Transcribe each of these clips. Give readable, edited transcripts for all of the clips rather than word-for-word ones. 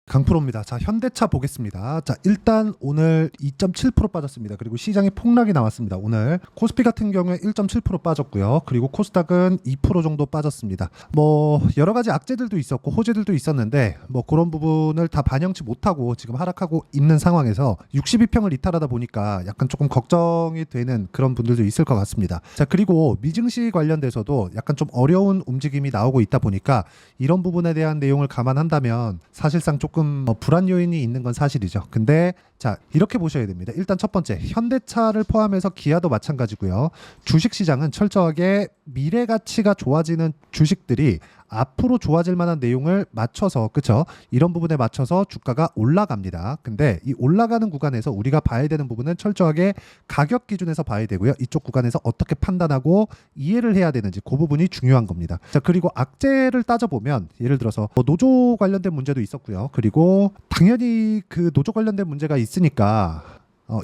강프로입니다. 자, 현대차 보겠습니다. 자, 일단 오늘 2.7% 빠졌습니다. 그리고 시장에 폭락이 나왔습니다. 오늘 코스피 같은 경우에 1.7% 빠졌고요. 그리고 코스닥은 2% 정도 빠졌습니다. 뭐 여러 가지 악재들도 있었고 호재들도 있었는데 뭐 그런 부분을 다 반영치 못하고 지금 하락하고 있는 상황에서 62평을 이탈하다 보니까 약간 조금 걱정이 되는 그런 분들도 있을 것 같습니다. 자, 그리고 미증시 관련돼서도 약간 좀 어려운 움직임이 나오고 있다 보니까 이런 부분에 대한 내용을 감안한다면 사실상 조금 불안 요인이 있는 건 사실이죠. 근데 자, 이렇게 보셔야 됩니다. 일단 첫 번째, 현대차를 포함해서 기아도 마찬가지고요. 주식시장은 철저하게 미래 가치가 좋아지는 주식들이 앞으로 좋아질 만한 내용을 맞춰서, 그쵸? 이런 부분에 맞춰서 주가가 올라갑니다. 근데 이 올라가는 구간에서 우리가 봐야 되는 부분은 철저하게 가격 기준에서 봐야 되고요. 이쪽 구간에서 어떻게 판단하고 이해를 해야 되는지 그 부분이 중요한 겁니다. 자, 그리고 악재를 따져보면 예를 들어서 뭐 노조 관련된 문제도 있었고요. 그리고 당연히 그 노조 관련된 문제가 있으니까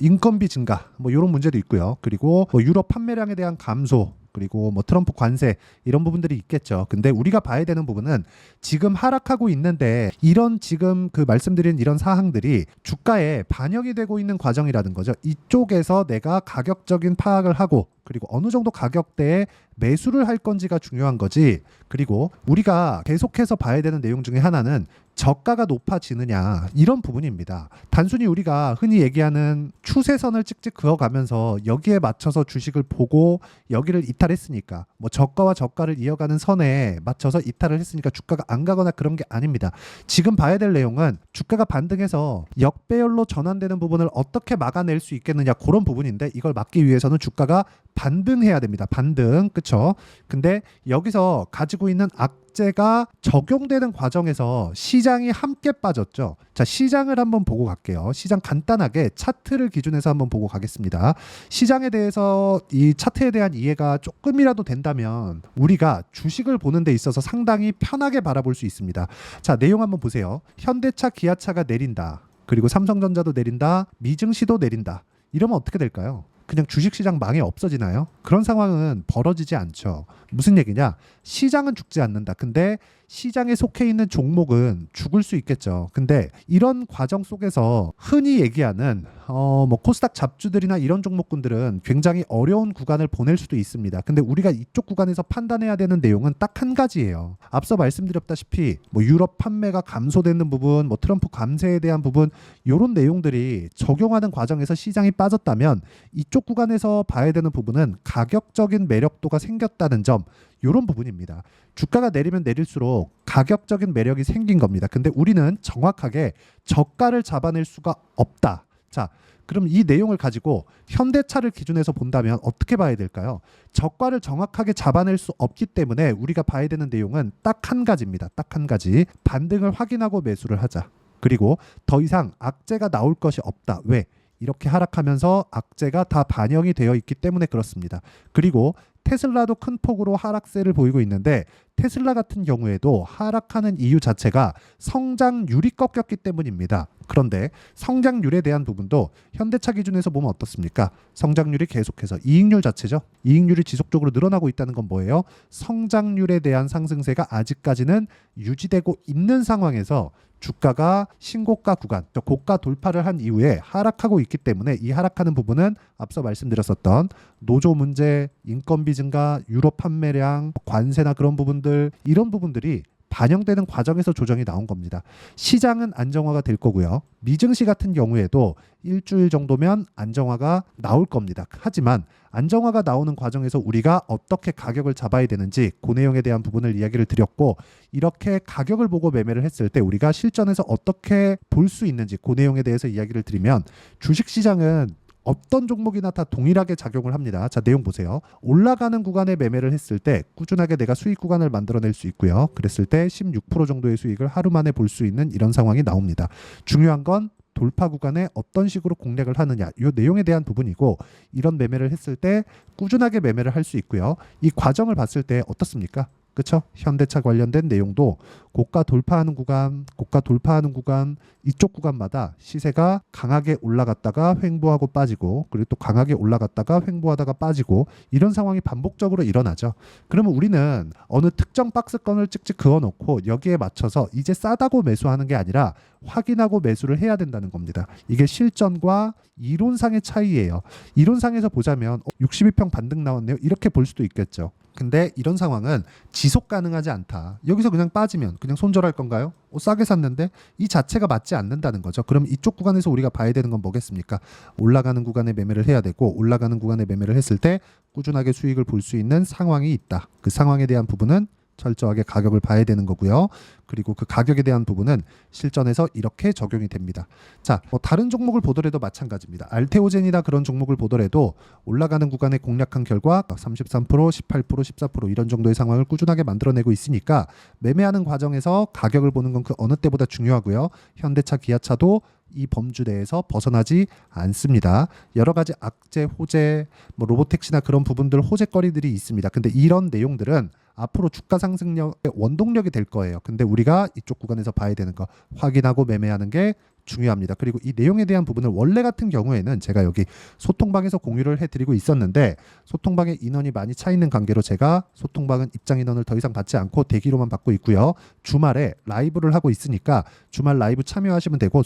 인건비 증가 뭐 이런 문제도 있고요. 그리고 뭐 유럽 판매량에 대한 감소, 그리고 뭐 트럼프 관세 이런 부분들이 있겠죠. 근데 우리가 봐야 되는 부분은 지금 하락하고 있는데 이런 지금 그 말씀드린 이런 사항들이 주가에 반영이 되고 있는 과정이라는 거죠. 이쪽에서 내가 가격적인 파악을 하고 그리고 어느 정도 가격대에 매수를 할 건지가 중요한 거지. 그리고 우리가 계속해서 봐야 되는 내용 중에 하나는 저가가 높아지느냐 이런 부분입니다. 단순히 우리가 흔히 얘기하는 추세선을 찍찍 그어가면서 여기에 맞춰서 주식을 보고 여기를 이탈했으니까 뭐 저가와 저가를 이어가는 선에 맞춰서 이탈을 했으니까 주가가 안 가거나 그런 게 아닙니다. 지금 봐야 될 내용은 주가가 반등해서 역배열로 전환되는 부분을 어떻게 막아낼 수 있겠느냐 그런 부분인데 이걸 막기 위해서는 주가가 반등해야 됩니다. 반등. 그쵸? 근데 여기서 가지고 있는 악재가 적용되는 과정에서 시장이 함께 빠졌죠. 자, 시장을 한번 보고 갈게요. 시장 간단하게 차트를 기준해서 한번 보고 가겠습니다. 시장에 대해서 이 차트에 대한 이해가 조금이라도 된다면 우리가 주식을 보는 데 있어서 상당히 편하게 바라볼 수 있습니다. 자, 내용 한번 보세요. 현대차, 기아차가 내린다. 그리고 삼성전자도 내린다. 미증시도 내린다. 이러면 어떻게 될까요? 그냥 주식시장 망해 없어지나요? 그런 상황은 벌어지지 않죠. 무슨 얘기냐? 시장은 죽지 않는다. 근데 시장에 속해 있는 종목은 죽을 수 있겠죠. 근데 이런 과정 속에서 흔히 얘기하는 뭐 코스닥 잡주들이나 이런 종목군들은 굉장히 어려운 구간을 보낼 수도 있습니다. 근데 우리가 이쪽 구간에서 판단해야 되는 내용은 딱 한 가지예요. 앞서 말씀드렸다시피 뭐 유럽 판매가 감소되는 부분, 뭐 트럼프 관세에 대한 부분 이런 내용들이 적용하는 과정에서 시장이 빠졌다면 이쪽 구간에서 봐야 되는 부분은 가격적인 매력도가 생겼다는 점 이런 부분입니다. 주가가 내리면 내릴수록 가격적인 매력이 생긴 겁니다. 근데 우리는 정확하게 저가를 잡아낼 수가 없다. 자, 그럼 이 내용을 가지고 현대차를 기준해서 본다면 어떻게 봐야 될까요? 저가를 정확하게 잡아낼 수 없기 때문에 우리가 봐야 되는 내용은 딱 한 가지입니다. 딱 한 가지. 반등을 확인하고 매수를 하자. 그리고 더 이상 악재가 나올 것이 없다. 왜? 이렇게 하락하면서 악재가 다 반영이 되어 있기 때문에 그렇습니다. 그리고 테슬라도 큰 폭으로 하락세를 보이고 있는데 테슬라 같은 경우에도 하락하는 이유 자체가 성장률이 꺾였기 때문입니다. 그런데 성장률에 대한 부분도 현대차 기준에서 보면 어떻습니까? 성장률이 계속해서 이익률 자체죠. 이익률이 지속적으로 늘어나고 있다는 건 뭐예요? 성장률에 대한 상승세가 아직까지는 유지되고 있는 상황에서 주가가 신고가 구간, 고가 돌파를 한 이후에 하락하고 있기 때문에 이 하락하는 부분은 앞서 말씀드렸었던 노조 문제, 인건비 증가, 유럽 판매량, 관세나 그런 부분들 이런 부분들이 반영되는 과정에서 조정이 나온 겁니다. 시장은 안정화가 될 거고요. 미증시 같은 경우에도 일주일 정도면 안정화가 나올 겁니다. 하지만 안정화가 나오는 과정에서 우리가 어떻게 가격을 잡아야 되는지 그 내용에 대한 부분을 이야기를 드렸고 이렇게 가격을 보고 매매를 했을 때 우리가 실전에서 어떻게 볼 수 있는지 그 내용에 대해서 이야기를 드리면 주식시장은 어떤 종목이나 다 동일하게 작용을 합니다. 자, 내용 보세요. 올라가는 구간에 매매를 했을 때 꾸준하게 내가 수익 구간을 만들어낼 수 있고요. 그랬을 때 16% 정도의 수익을 하루 만에 볼 수 있는 이런 상황이 나옵니다. 중요한 건 돌파 구간에 어떤 식으로 공략을 하느냐 이 내용에 대한 부분이고 이런 매매를 했을 때 꾸준하게 매매를 할 수 있고요. 이 과정을 봤을 때 어떻습니까? 그쵸? 현대차 관련된 내용도 고가 돌파하는 구간, 고가 돌파하는 구간, 이쪽 구간마다 시세가 강하게 올라갔다가 횡보하고 빠지고, 그리고 또 강하게 올라갔다가 횡보하다가 빠지고, 이런 상황이 반복적으로 일어나죠. 그러면 우리는 어느 특정 박스권을 찍찍 그어놓고 여기에 맞춰서 이제 싸다고 매수하는 게 아니라 확인하고 매수를 해야 된다는 겁니다. 이게 실전과 이론상의 차이예요. 이론상에서 보자면 62평 반등 나왔네요. 이렇게 볼 수도 있겠죠. 근데 이런 상황은 지속 가능하지 않다. 여기서 그냥 빠지면 그냥 손절할 건가요? 싸게 샀는데 이 자체가 맞지 않는다는 거죠. 그럼 이쪽 구간에서 우리가 봐야 되는 건 뭐겠습니까? 올라가는 구간에 매매를 해야 되고, 올라가는 구간에 매매를 했을 때 꾸준하게 수익을 볼 수 있는 상황이 있다. 그 상황에 대한 부분은 철저하게 가격을 봐야 되는 거고요. 그리고 그 가격에 대한 부분은 실전에서 이렇게 적용이 됩니다. 자, 다른 종목을 보더라도 마찬가지입니다. 알테오젠이나 그런 종목을 보더라도 올라가는 구간에 공략한 결과 33%, 18%, 14% 이런 정도의 상황을 꾸준하게 만들어내고 있으니까 매매하는 과정에서 가격을 보는 건 그 어느 때보다 중요하고요. 현대차, 기아차도 이 범주 내에서 벗어나지 않습니다. 여러 가지 악재, 호재, 로보택시나 그런 부분들 호재거리들이 있습니다. 근데 이런 내용들은 앞으로 주가 상승력의 원동력이 될 거예요. 근데 우리가 이쪽 구간에서 봐야 되는 거 확인하고 매매하는 게 중요합니다. 그리고 이 내용에 대한 부분을 원래 같은 경우에는 제가 여기 소통방에서 공유를 해드리고 있었는데, 소통방에 인원이 많이 차 있는 관계로 제가 소통방은 입장 인원을 더 이상 받지 않고 대기로만 받고 있고요. 주말에 라이브를 하고 있으니까 주말 라이브 참여하시면 되고,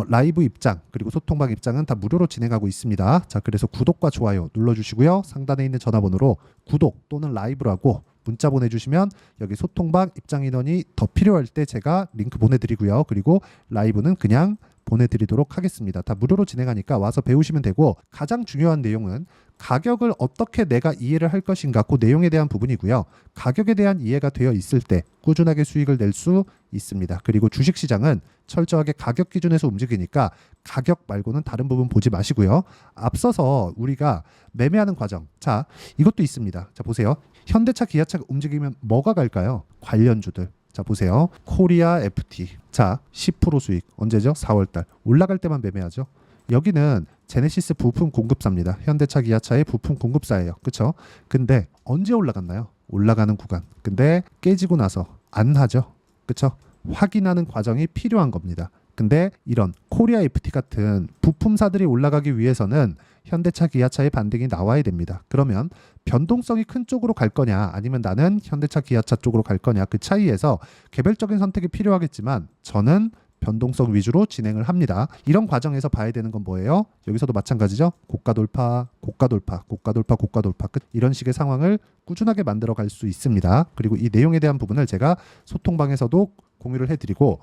라이브 입장 그리고 소통방 입장은 다 무료로 진행하고 있습니다. 자, 그래서 구독과 좋아요 눌러주시고요. 상단에 있는 전화번호로 구독 또는 라이브라고 문자 보내주시면 여기 소통방 입장 인원이 더 필요할 때 제가 링크 보내드리고요. 그리고 라이브는 그냥 보내드리도록 하겠습니다. 다 무료로 진행하니까 와서 배우시면 되고, 가장 중요한 내용은 가격을 어떻게 내가 이해를 할 것인가, 그 내용에 대한 부분이고요. 가격에 대한 이해가 되어 있을 때 꾸준하게 수익을 낼 수 있습니다. 그리고 주식시장은 철저하게 가격 기준에서 움직이니까 가격 말고는 다른 부분 보지 마시고요. 앞서서 우리가 매매하는 과정, 자, 이것도 있습니다. 자, 보세요. 현대차, 기아차가 움직이면 뭐가 갈까요? 관련주들. 자, 보세요. 코리아 FT. 자, 10% 수익. 언제죠? 4월달. 올라갈 때만 매매하죠. 여기는 제네시스 부품 공급사입니다. 현대차, 기아차의 부품 공급사예요. 그렇죠? 근데 언제 올라갔나요? 올라가는 구간. 근데 깨지고 나서 안 하죠. 그렇죠? 확인하는 과정이 필요한 겁니다. 근데 이런 코리아 FT 같은 부품사들이 올라가기 위해서는 현대차, 기아차의 반등이 나와야 됩니다. 그러면 변동성이 큰 쪽으로 갈 거냐, 아니면 나는 현대차, 기아차 쪽으로 갈 거냐, 그 차이에서 개별적인 선택이 필요하겠지만 저는 변동성 위주로 진행을 합니다. 이런 과정에서 봐야 되는 건 뭐예요? 여기서도 마찬가지죠. 고가 돌파, 고가 돌파, 고가 돌파, 고가 돌파, 끝. 이런 식의 상황을 꾸준하게 만들어 갈 수 있습니다. 그리고 이 내용에 대한 부분을 제가 소통방에서도 공유를 해드리고,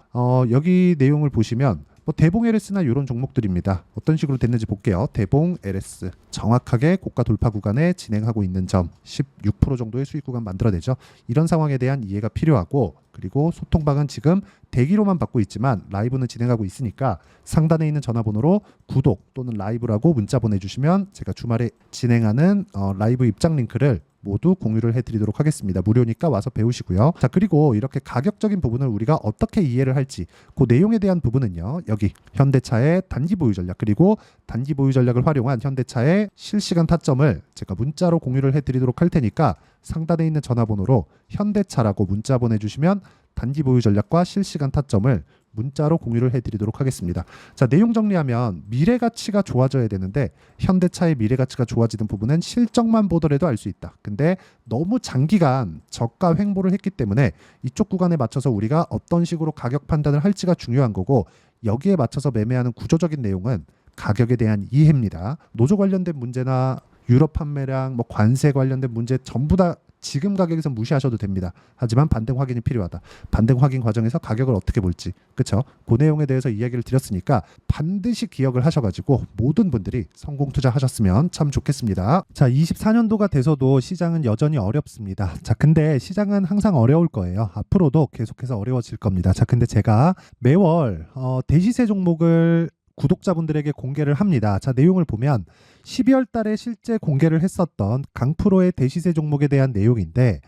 여기 내용을 보시면 대봉 LS나 이런 종목들입니다. 어떤 식으로 됐는지 볼게요. 대봉 LS 정확하게 고가 돌파 구간에 진행하고 있는 점, 16% 정도의 수익 구간 만들어내죠. 이런 상황에 대한 이해가 필요하고, 그리고 소통방은 지금 대기로만 받고 있지만 라이브는 진행하고 있으니까 상단에 있는 전화번호로 구독 또는 라이브라고 문자 보내주시면 제가 주말에 진행하는 라이브 입장 링크를 모두 공유를 해드리도록 하겠습니다. 무료니까 와서 배우시고요. 자, 그리고 이렇게 가격적인 부분을 우리가 어떻게 이해를 할지, 그 내용에 대한 부분은요, 여기 현대차의 단기 보유 전략, 그리고 단기 보유 전략을 활용한 현대차의 실시간 타점을 제가 문자로 공유를 해드리도록 할 테니까 상단에 있는 전화번호로 현대차라고 문자 보내주시면 단기 보유 전략과 실시간 타점을 문자로 공유를 해드리도록 하겠습니다. 자, 내용 정리하면 미래 가치가 좋아져야 되는데 현대차의 미래 가치가 좋아지는 부분은 실적만 보더라도 알 수 있다. 근데 너무 장기간 저가 횡보를 했기 때문에 이쪽 구간에 맞춰서 우리가 어떤 식으로 가격 판단을 할지가 중요한 거고, 여기에 맞춰서 매매하는 구조적인 내용은 가격에 대한 이해입니다. 노조 관련된 문제나 유럽 판매량, 관세 관련된 문제 전부 다 지금 가격에서 무시하셔도 됩니다. 하지만 반등 확인이 필요하다. 반등 확인 과정에서 가격을 어떻게 볼지, 그렇죠? 그 내용에 대해서 이야기를 드렸으니까 반드시 기억을 하셔가지고 모든 분들이 성공 투자하셨으면 참 좋겠습니다. 자, 24년도가 돼서도 시장은 여전히 어렵습니다. 자, 근데 시장은 항상 어려울 거예요. 앞으로도 계속해서 어려워질 겁니다. 자, 근데 제가 매월 대시세 종목을 구독자분들에게 공개를 합니다. 자, 내용을 보면 12월 달에 실제 공개를 했었던 강프로의 대시세 종목에 대한 내용인데,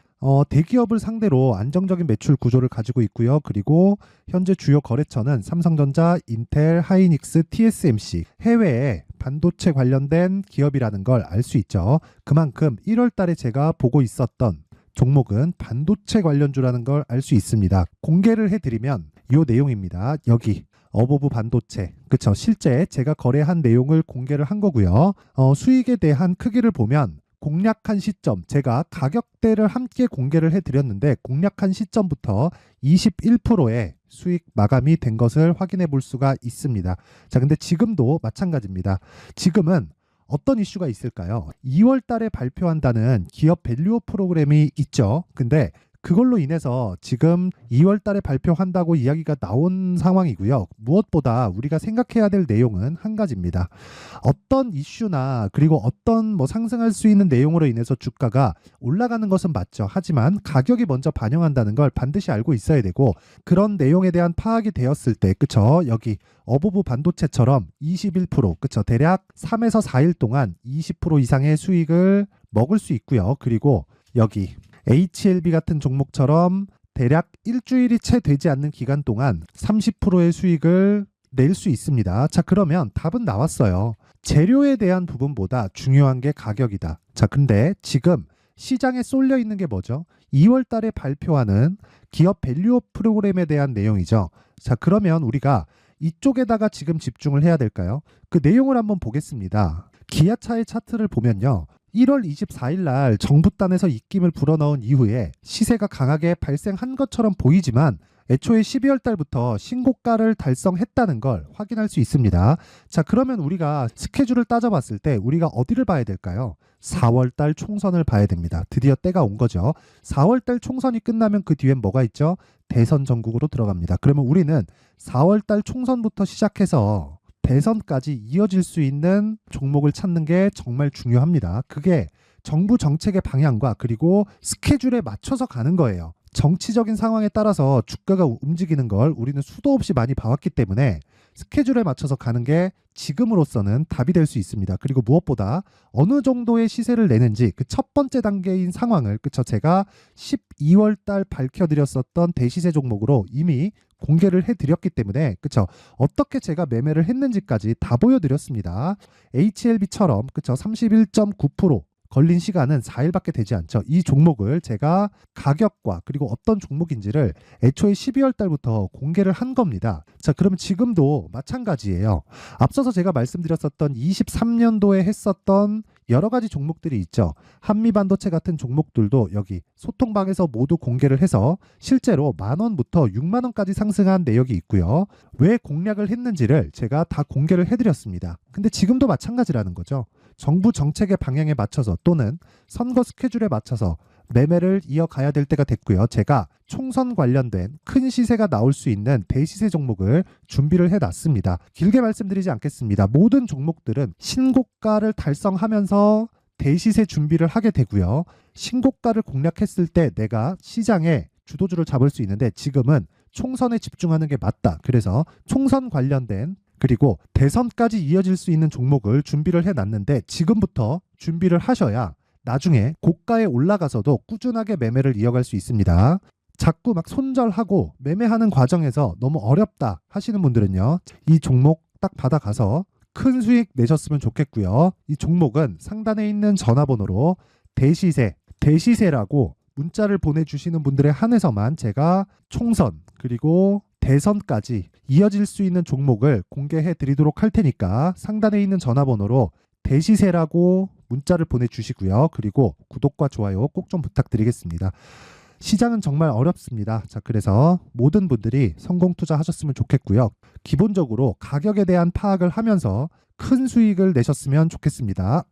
대기업을 상대로 안정적인 매출 구조를 가지고 있고요. 그리고 현재 주요 거래처는 삼성전자, 인텔, 하이닉스, TSMC, 해외에 반도체 관련된 기업이라는 걸 알 수 있죠. 그만큼 1월 달에 제가 보고 있었던 종목은 반도체 관련주라는 걸 알 수 있습니다. 공개를 해드리면 이 내용입니다. 여기 어보브 반도체, 그쵸? 실제 제가 거래한 내용을 공개를 한 거고요. 수익에 대한 크기를 보면 공략한 시점, 제가 가격대를 함께 공개를 해드렸는데 공략한 시점부터 21%의 수익 마감이 된 것을 확인해 볼 수가 있습니다. 자, 근데 지금도 마찬가지입니다. 지금은 어떤 이슈가 있을까요? 2월 달에 발표한다는 기업 밸류업 프로그램이 있죠. 근데 그걸로 인해서 지금 2월 달에 발표한다고 이야기가 나온 상황이고요. 무엇보다 우리가 생각해야 될 내용은 한 가지입니다. 어떤 이슈나 그리고 어떤 상승할 수 있는 내용으로 인해서 주가가 올라가는 것은 맞죠. 하지만 가격이 먼저 반영한다는 걸 반드시 알고 있어야 되고, 그런 내용에 대한 파악이 되었을 때, 그쵸? 여기 어보브 반도체처럼 21%, 그쵸? 대략 3에서 4일 동안 20% 이상의 수익을 먹을 수 있고요. 그리고 여기 HLB 같은 종목처럼 대략 일주일이 채 되지 않는 기간 동안 30%의 수익을 낼 수 있습니다. 자, 그러면 답은 나왔어요. 재료에 대한 부분보다 중요한 게 가격이다. 자, 근데 지금 시장에 쏠려 있는 게 뭐죠? 2월 달에 발표하는 기업 밸류업 프로그램에 대한 내용이죠. 자, 그러면 우리가 이쪽에다가 지금 집중을 해야 될까요? 그 내용을 한번 보겠습니다. 기아차의 차트를 보면요. 1월 24일 날 정부단에서 입김을 불어넣은 이후에 시세가 강하게 발생한 것처럼 보이지만 애초에 12월 달부터 신고가를 달성했다는 걸 확인할 수 있습니다. 자, 그러면 우리가 스케줄을 따져봤을 때 우리가 어디를 봐야 될까요? 4월 달 총선을 봐야 됩니다. 드디어 때가 온 거죠. 4월 달 총선이 끝나면 그 뒤엔 뭐가 있죠? 대선 전국으로 들어갑니다. 그러면 우리는 4월 달 총선부터 시작해서 대선까지 이어질 수 있는 종목을 찾는 게 정말 중요합니다. 그게 정부 정책의 방향과 그리고 스케줄에 맞춰서 가는 거예요. 정치적인 상황에 따라서 주가가 움직이는 걸 우리는 수도 없이 많이 봐왔기 때문에 스케줄에 맞춰서 가는 게 지금으로서는 답이 될 수 있습니다. 그리고 무엇보다 어느 정도의 시세를 내는지 그 첫 번째 단계인 상황을, 그쵸? 제가 12월 달 밝혀드렸었던 대시세 종목으로 이미 공개를 해드렸기 때문에, 그쵸? 어떻게 제가 매매를 했는지까지 다 보여드렸습니다. HLB처럼, 그쵸? 31.9% 걸린 시간은 4일밖에 되지 않죠. 이 종목을 제가 가격과 그리고 어떤 종목인지를 애초에 12월 달부터 공개를 한 겁니다. 자, 그러면 지금도 마찬가지예요. 앞서서 제가 말씀드렸었던 23년도에 했었던 여러 가지 종목들이 있죠. 한미반도체 같은 종목들도 여기 소통방에서 모두 공개를 해서 실제로 10,000원부터 60,000원까지 상승한 내역이 있고요. 왜 공략을 했는지를 제가 다 공개를 해드렸습니다. 근데 지금도 마찬가지라는 거죠. 정부 정책의 방향에 맞춰서 또는 선거 스케줄에 맞춰서 매매를 이어가야 될 때가 됐고요. 제가 총선 관련된 큰 시세가 나올 수 있는 대시세 종목을 준비를 해놨습니다. 길게 말씀드리지 않겠습니다. 모든 종목들은 신고가를 달성하면서 대시세 준비를 하게 되고요. 신고가를 공략했을 때 내가 시장에 주도주를 잡을 수 있는데 지금은 총선에 집중하는 게 맞다. 그래서 총선 관련된 그리고 대선까지 이어질 수 있는 종목을 준비를 해놨는데 지금부터 준비를 하셔야 나중에 고가에 올라가서도 꾸준하게 매매를 이어갈 수 있습니다. 자꾸 막 손절하고 매매하는 과정에서 너무 어렵다 하시는 분들은요. 이 종목 딱 받아가서 큰 수익 내셨으면 좋겠고요. 이 종목은 상단에 있는 전화번호로 대시세라고 문자를 보내주시는 분들에 한해서만 제가 총선 그리고 대선까지 이어질 수 있는 종목을 공개해 드리도록 할 테니까 상단에 있는 전화번호로 대시세라고 문자를 보내주시고요. 그리고 구독과 좋아요 꼭 좀 부탁드리겠습니다. 시장은 정말 어렵습니다. 자, 그래서 모든 분들이 성공 투자하셨으면 좋겠고요. 기본적으로 가격에 대한 파악을 하면서 큰 수익을 내셨으면 좋겠습니다.